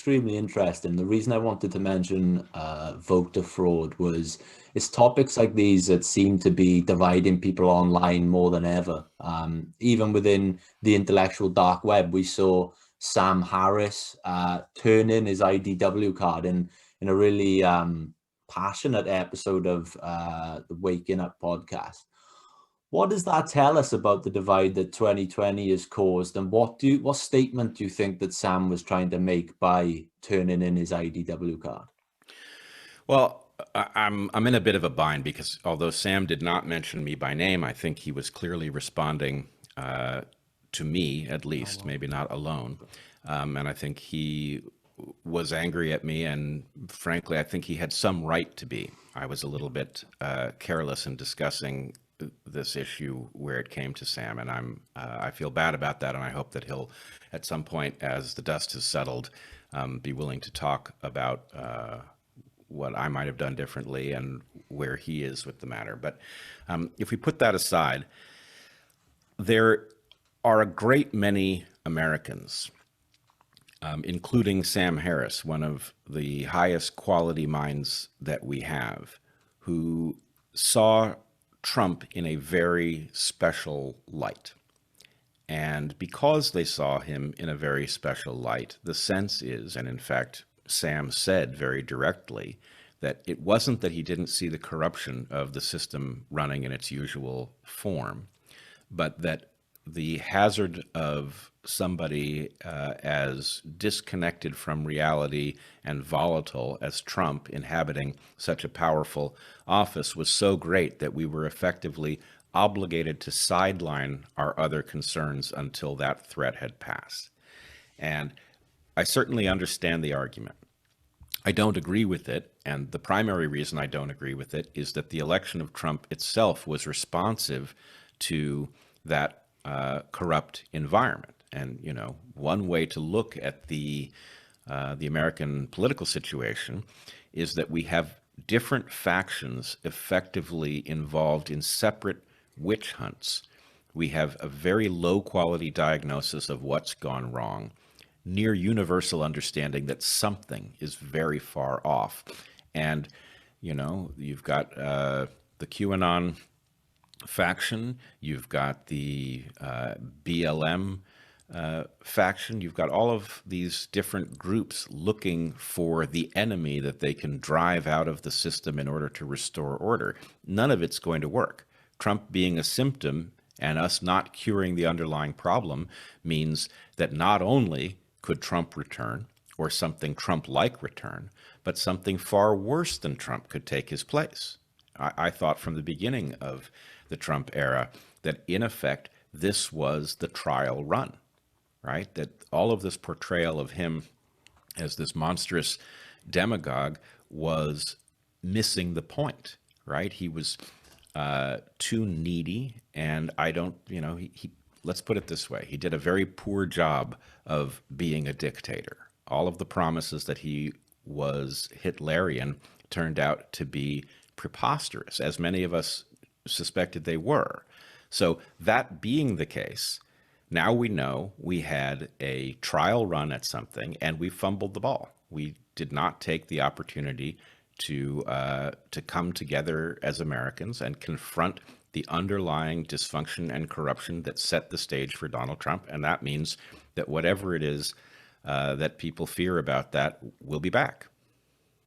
extremely interesting. The reason I wanted to mention voter fraud was it's topics like these that seem to be dividing people online more than ever. Even within the intellectual dark web, we saw Sam Harris turn in his IDW card in a really passionate episode of the Waking Up podcast. What does that tell us about the divide that 2020 has caused, and what statement do you think that Sam was trying to make by turning in his IDW card? Well, I'm in a bit of a bind because although Sam did not mention me by name, I think he was clearly responding to me, at least, maybe not alone. And I think he was angry at me, and frankly, I think he had some right to be. I was a little bit careless in discussing this issue where it came to Sam, and I feel bad about that, and I hope that he'll, at some point, as the dust has settled, be willing to talk about what I might have done differently and where he is with the matter. But if we put that aside, there are a great many Americans, including Sam Harris, one of the highest quality minds that we have, who saw Trump in a very special light. And because they saw him in a very special light, the sense is, and in fact, Sam said very directly, that it wasn't that he didn't see the corruption of the system running in its usual form, but that the hazard of somebody as disconnected from reality and volatile as Trump inhabiting such a powerful office was so great that we were effectively obligated to sideline our other concerns until that threat had passed. And I certainly understand the argument. I don't agree with it, and the primary reason I don't agree with it is that the election of Trump itself was responsive to that corrupt environment. And, you know, one way to look at the American political situation is that we have different factions effectively involved in separate witch hunts. We have a very low quality diagnosis of what's gone wrong, near universal understanding that something is very far off. And, you know, you've got the QAnon faction, you've got the BLM faction, you've got all of these different groups looking for the enemy that they can drive out of the system in order to restore order. None of it's going to work. Trump being a symptom and us not curing the underlying problem means that not only could Trump return, or something Trump-like return, but something far worse than Trump could take his place. I thought from the beginning of the Trump era that, in effect, this was the trial run, right? That all of this portrayal of him as this monstrous demagogue was missing the point, right? He was too needy, and I don't, you know, let's put it this way. He did a very poor job of being a dictator. All of the promises that he was Hitlerian turned out to be preposterous, as many of us suspected they were. So that being the case, now we know we had a trial run at something and we fumbled the ball. We did not take the opportunity to come together as Americans and confront the underlying dysfunction and corruption that set the stage for Donald Trump. And that means that whatever it is that people fear about that will be back.